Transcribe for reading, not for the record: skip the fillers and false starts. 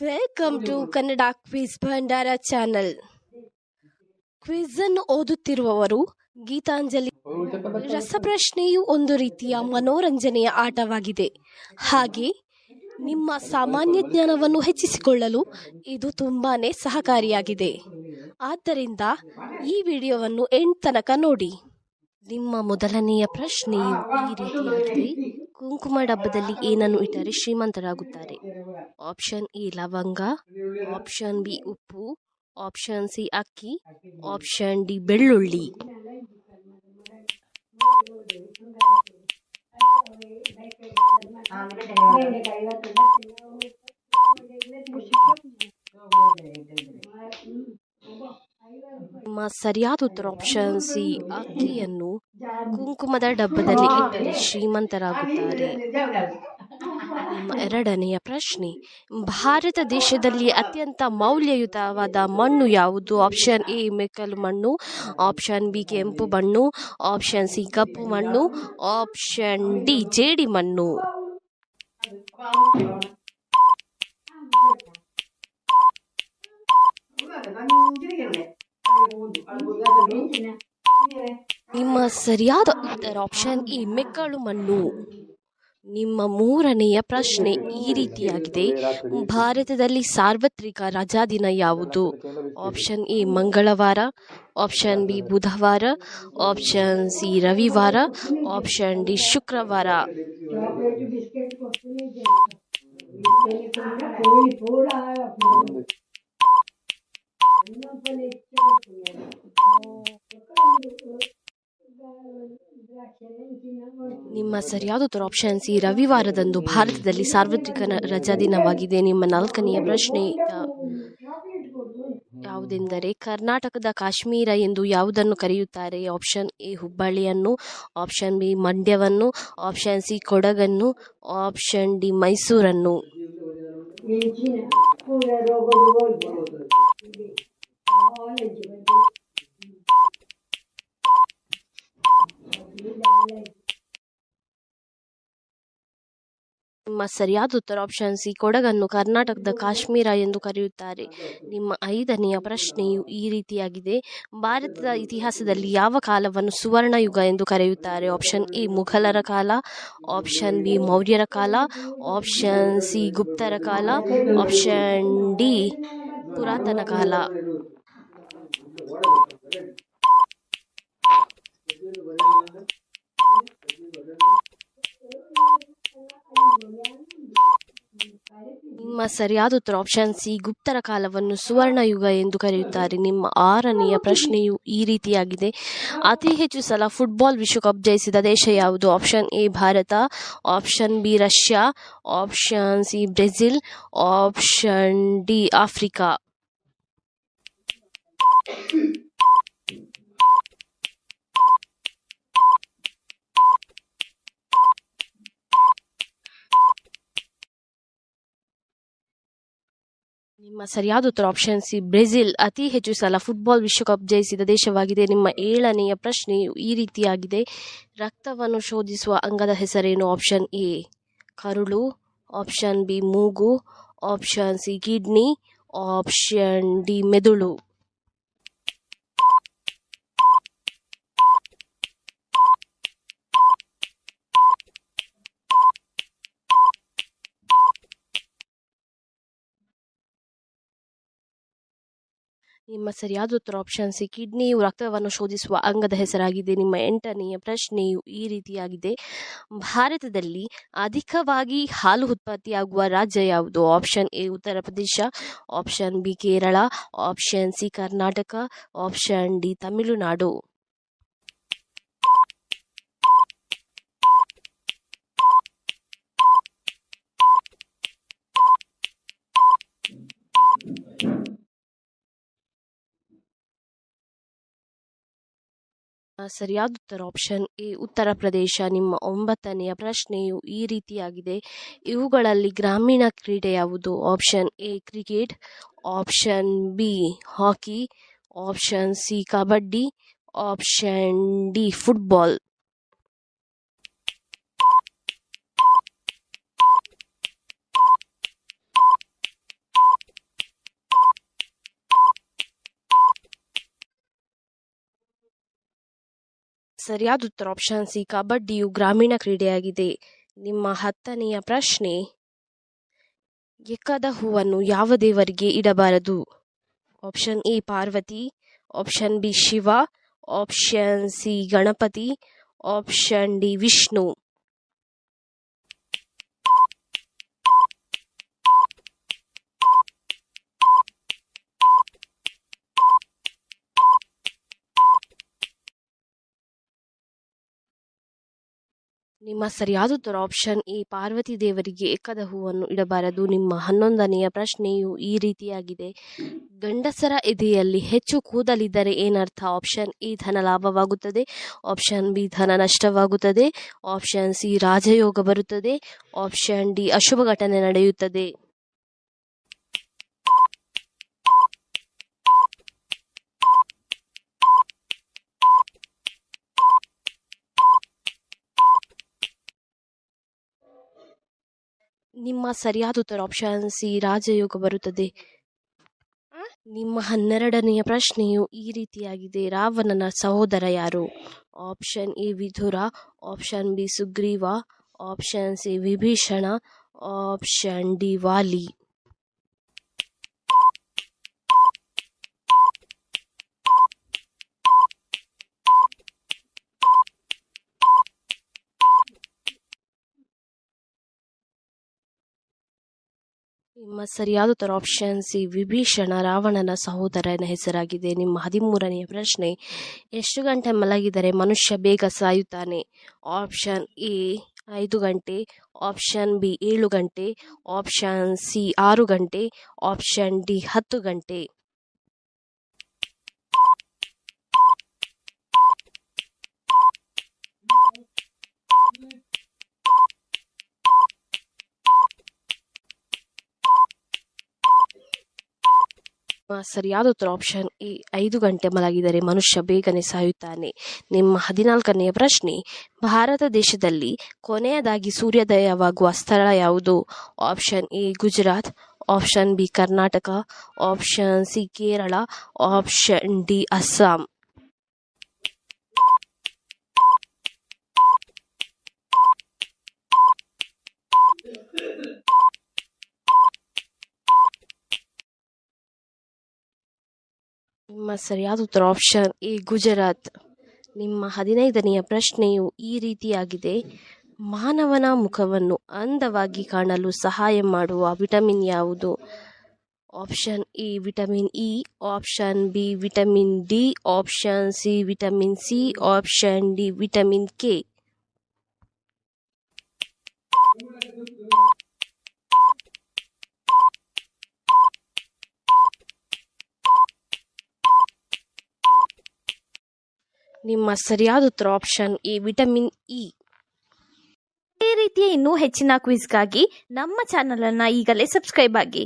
Welcome to Kannada quiz Bhandara channel. Quiz ಅನ್ನು ಓದುತ್ತಿರುವವರು ಗೀತಾಂಜಲಿ. ರಸಪ್ರಶ್ನೆಯು ಒಂದು ರೀತಿಯ ಮನೋರಂಜನೆಯ ಆಟವಾಗಿದೆ. ಹಾಗೆ ನಿಮ್ಮ ಸಾಮಾನ್ಯ ಜ್ಞಾನವನ್ನು ಹೆಚ್ಚಿಸಿಕೊಳ್ಳಲು ಇದು ತುಂಬಾನೇ ಸಹಕಾರಿಯಾಗಿದೆ. ಆದ್ದರಿಂದ ಈ ವಿಡಿಯೋವನ್ನು ಎಂಡ್ ತನಕ ನೋಡಿ. ನಿಮ್ಮ ಮೊದಲನೆಯ ಪ್ರಶ್ನೆಯು ಈ ರೀತಿಯಾಗಿದೆ. ಕುಂಕುಮ ಡಬ್ಬದಲ್ಲಿ ಏನನ್ನು ಇಟ್ಟರೆ ಶ್ರೀಮಂತರಾಗುತ್ತಾರೆ? ಆಪ್ಷನ್ ಎ ಲವಂಗ, ಆಪ್ಷನ್ ಬಿ ಉಪ್ಪು, ಆಪ್ಷನ್ ಸಿ ಅಕ್ಕಿ, ಆಪ್ಷನ್ ಡಿ ಬೆಳ್ಳುಳ್ಳಿ. ನಿಮ್ಮ ಸರಿಯಾದ ಉತ್ತರ ಆಪ್ಷನ್ ಸಿ ಅಕ್ಕಿಯನ್ನು ಕುಂಕುಮದ ಡಬ್ಬದಲ್ಲಿ ಇಟ್ಟರೆ ಶ್ರೀಮಂತರಾಗುತ್ತಾರೆ. ನಿಮ್ಮ ಎರಡನೆಯ ಪ್ರಶ್ನೆ, ಭಾರತ ದೇಶದಲ್ಲಿ ಅತ್ಯಂತ ಮೌಲ್ಯಯುತವಾದ ಮಣ್ಣು ಯಾವುದು? ಆಪ್ಷನ್ ಎ ಮೆಕ್ಕಲು ಮಣ್ಣು, ಆಪ್ಷನ್ ಬಿ ಕೆಂಪು ಮಣ್ಣು, ಆಪ್ಷನ್ ಸಿ ಕಪ್ಪು ಮಣ್ಣು, ಆಪ್ಷನ್ ಡಿ ಜೇಡಿ ಮಣ್ಣು. ನಿಮ್ಮ ಸರಿಯಾದ ಉತ್ತರ ಆಪ್ಷನ್ ಎ ಮೆಕ್ಕಲು ಮಣ್ಣು. ನಿಮ್ಮ ಮೂರನೆಯ ಪ್ರಶ್ನೆ ಈ ರೀತಿಯಾಗಿದೆ. ಭಾರತದಲ್ಲಿ ಸಾರ್ವತ್ರಿಕ ರಜಾದಿನ ಯಾವುದು? ಆಪ್ಷನ್ ಎ ಮಂಗಳವಾರ, ಆಪ್ಷನ್ ಬಿ ಬುಧವಾರ, ಆಪ್ಷನ್ ಸಿ ರವಿವಾರ, ಆಪ್ಷನ್ ಡಿ ಶುಕ್ರವಾರ. ನಿಮ್ಮ ಸರಿಯಾದ ಉತ್ತರ ಆಪ್ಷನ್ ಸಿ ರವಿವಾರದಂದು ಭಾರತದಲ್ಲಿ ಸಾರ್ವತ್ರಿಕ ರಜಾದಿನವಾಗಿದೆ. ನಿಮ್ಮ ನಾಲ್ಕನೆಯ ಪ್ರಶ್ನೆ ಯಾವುದೆಂದರೆ, ಕರ್ನಾಟಕದ ಕಾಶ್ಮೀರ ಎಂದು ಯಾವುದನ್ನು ಕರೆಯುತ್ತಾರೆ? ಆಪ್ಷನ್ ಎ ಹುಬ್ಬಳ್ಳಿಯನ್ನು, ಆಪ್ಷನ್ ಬಿ ಮಂಡ್ಯವನ್ನು, ಆಪ್ಷನ್ ಸಿ ಕೊಡಗನ್ನು, ಆಪ್ಷನ್ ಡಿ ಮೈಸೂರನ್ನು. ನಿಮ್ಮ ಸರಿಯಾದ ಉತ್ತರ ಆಪ್ಷನ್ ಸಿ ಕೊಡಗನ್ನು ಕರ್ನಾಟಕದ ಕಾಶ್ಮೀರ ಎಂದು ಕರೆಯುತ್ತಾರೆ. ನಿಮ್ಮ ಐದನೆಯ ಪ್ರಶ್ನೆಯು ಈ ರೀತಿಯಾಗಿದೆ. ಭಾರತದ ಇತಿಹಾಸದಲ್ಲಿ ಯಾವ ಕಾಲವನ್ನು ಸುವರ್ಣ ಯುಗ ಎಂದು ಕರೆಯುತ್ತಾರೆ? ಆಪ್ಷನ್ ಎ ಮುಘಲರ ಕಾಲ, ಆಪ್ಷನ್ ಬಿ ಮೌರ್ಯರ ಕಾಲ, ಆಪ್ಷನ್ ಸಿ ಗುಪ್ತರ ಕಾಲ, ಆಪ್ಷನ್ ಡಿ ಪುರಾತನ ಕಾಲ. ನಿಮ್ಮ ಸರಿಯಾದ ಉತ್ತರ ಆಪ್ಷನ್ ಸಿ ಗುಪ್ತರ ಕಾಲವನ್ನು ಸುವರ್ಣ ಯುಗ ಎಂದು ಕರೆಯುತ್ತಾರೆ. ನಿಮ್ಮ ಆರನೆಯ ಪ್ರಶ್ನೆಯು ಈ ರೀತಿಯಾಗಿದೆ. ಅತಿ ಹೆಚ್ಚು ಸಲ ಫುಟ್ಬಾಲ್ ವಿಶ್ವಕಪ್ ಜಯಿಸಿದ ದೇಶ ಯಾವುದು? Option A Bharat, option B Russia, option C Brazil, option D Africa. ನಿಮ್ಮ ಸರಿಯಾದ ಉತ್ತರ ಆಪ್ಷನ್ ಸಿ ಬ್ರೆಜಿಲ್ ಅತಿ ಹೆಚ್ಚು ಸಲ ಫುಟ್ಬಾಲ್ ವಿಶ್ವಕಪ್ ಜಯಿಸಿದ ದೇಶವಾಗಿದೆ. ನಿಮ್ಮ ಏಳನೆಯ ಪ್ರಶ್ನೆಯು ಈ ರೀತಿಯಾಗಿದೆ. ರಕ್ತವನ್ನು ಶೋಧಿಸುವ ಅಂಗದ ಹೆಸರೇನು? ಆಪ್ಷನ್ ಎ ಕರುಳು, ಆಪ್ಷನ್ ಬಿ ಮೂಗು, option C kidney, option D ಮೆದುಳು. ನಿಮ್ಮ ಸರಿಯಾದ ಉತ್ತರ ಆಪ್ಷನ್ ಸಿ ಕಿಡ್ನಿಯು ರಕ್ತವನ್ನು ಶೋಧಿಸುವ ಅಂಗದ ಹೆಸರಾಗಿದೆ. ನಿಮ್ಮ ಎಂಟನೆಯ ಪ್ರಶ್ನೆಯು ಈ ರೀತಿಯಾಗಿದೆ. ಭಾರತದಲ್ಲಿ ಅಧಿಕವಾಗಿ ಹಾಲು ಉತ್ಪತ್ತಿಯಾಗುವ ರಾಜ್ಯ ಯಾವುದು? Option A Uttar Pradesh, option B Kerala, option C Karnataka, option D Tamil Nadu. ಸರಿಯಾದ ಉತ್ತರ ಆಪ್ಷನ್ ಎ ಉತ್ತರ ಪ್ರದೇಶ. ನಿಮ್ಮ ಒಂಬತ್ತನೆಯ ಪ್ರಶ್ನೆಯು ಈ ರೀತಿಯಾಗಿದೆ. ಇವುಗಳಲ್ಲಿ ಗ್ರಾಮೀಣ ಕ್ರೀಡೆ ಯಾವುದು? Option A cricket, option B hockey, option C kabaddi, option D football. ಸರಿಯಾದ ಉತ್ತರ ಆಪ್ಷನ್ ಸಿ, ಕಬಡ್ಡಿಯು ಗ್ರಾಮೀಣ ಕ್ರೀಡೆಯಾಗಿದೆ. ನಿಮ್ಮ 10ನೆಯ ಪ್ರಶ್ನೆ, ಎಕ್ಕದ ಹೂವನ್ನು ಯಾವ ದೇವರಿಗೆ ಇಡಬಾರದು? Option A Parvati, option B Shiva, option C Ganapati, option D Vishnu. ನಿಮ್ಮ ಸರಿಯಾದ ಉತ್ತರ ಆಪ್ಷನ್ ಎ ಪಾರ್ವತಿ ದೇವರಿಗೆ ಎಕ್ಕದ ಹೂವನ್ನು ಇಡಬಾರದು. ನಿಮ್ಮ 11ನೆಯ ಪ್ರಶ್ನೆಯು ಈ ರೀತಿಯಾಗಿದೆ. ಗಂಡಸರ ಎದೆಯಲ್ಲಿ ಹೆಚ್ಚು ಕೂದಲಿದ್ದರೆ ಏನರ್ಥ? ಆಪ್ಷನ್ ಎ ಧನ ಲಾಭವಾಗುತ್ತದೆ, ಆಪ್ಷನ್ ಬಿ ಧನ ನಷ್ಟವಾಗುತ್ತದೆ, ಆಪ್ಷನ್ ಸಿ ರಾಜಯೋಗ ಬರುತ್ತದೆ, ಆಪ್ಷನ್ ಡಿ ಅಶುಭ ಘಟನೆ ನಡೆಯುತ್ತದೆ. ನಿಮ್ಮ ಸರಿಯಾದ ಉತ್ತರ ಆಪ್ಷನ್ ಸಿ ರಾಜಯೋಗ ಬರುತ್ತದೆ. ನಿಮ್ಮ 12ನೆಯ ಪ್ರಶ್ನೆಯು ಈ ರೀತಿಯಾಗಿದೆ. ರಾವಣನ ಸಹೋದರ ಯಾರು? Option A Vidura, option B Sugriva, option C Vibhishana, option D Vali. ನಿಮ್ಮ ಸರಿಯಾದ ಉತ್ತರ ಆಪ್ಷನ್ ಸಿ ವಿಭೀಷಣ ರಾವಣನ ಸಹೋದರನ ಹೆಸರಾಗಿದೆ. ನಿಮ್ಮ 13ನೆಯ ಪ್ರಶ್ನೆ, ಎಷ್ಟು ಗಂಟೆ ಮಲಗಿದರೆ ಮನುಷ್ಯ ಬೇಗ ಸಾಯುತ್ತಾನೆ? ಆಪ್ಷನ್ ಎ 5 ಗಂಟೆ, ಆಪ್ಷನ್ ಬಿ 7 ಗಂಟೆ, ಆಪ್ಷನ್ ಸಿ 6 ಗಂಟೆ, ಆಪ್ಷನ್ ಡಿ 10 ಗಂಟೆ. ಸರಿಯಾದ ಉತ್ತರ ಆಪ್ಷನ್ ಎ 5 ಗಂಟೆ ಮಲಗಿದರೆ ಮನುಷ್ಯ ಬೇಗನೆ ಸಾಯುತ್ತಾನೆ. ನಿಮ್ಮ 14ನೆಯ ಪ್ರಶ್ನೆ, ಭಾರತ ದೇಶದಲ್ಲಿ ಕೊನೆಯದಾಗಿ ಸೂರ್ಯೋದಯವಾಗುವ ಸ್ಥಳ ಯಾವುದು? Option A Gujarat, option B Karnataka, option C Kerala, option D Assam. ನಿಮ್ಮ ಸರಿಯಾದ ಉತ್ತರ ಆಪ್ಷನ್ ಎ ಗುಜರಾತ್. ನಿಮ್ಮ 15ನೆಯ ಪ್ರಶ್ನೆಯು ಈ ರೀತಿಯಾಗಿದೆ. ಮಾನವನ ಮುಖವನ್ನು ಅಂದವಾಗಿ ಕಾಣಲು ಸಹಾಯ ಮಾಡುವ ವಿಟಮಿನ್ ಯಾವುದು? Option A vitamin E, option B vitamin D, option C vitamin C, option D vitamin K. ನಿಮ್ಮ ಸರಿಯಾದ ಉತ್ತರ ಆಪ್ಷನ್ ಎ ವಿಟಮಿನ್ ಇ. ಈ ರೀತಿಯ ಇನ್ನೂ ಹೆಚ್ಚಿನ ಕ್ವಿಜ್ಗಾಗಿ ನಮ್ಮ ಚಾನಲ್ ಅನ್ನು ಈಗಲೇ ಸಬ್ಸ್ಕ್ರೈಬ್ ಆಗಿ.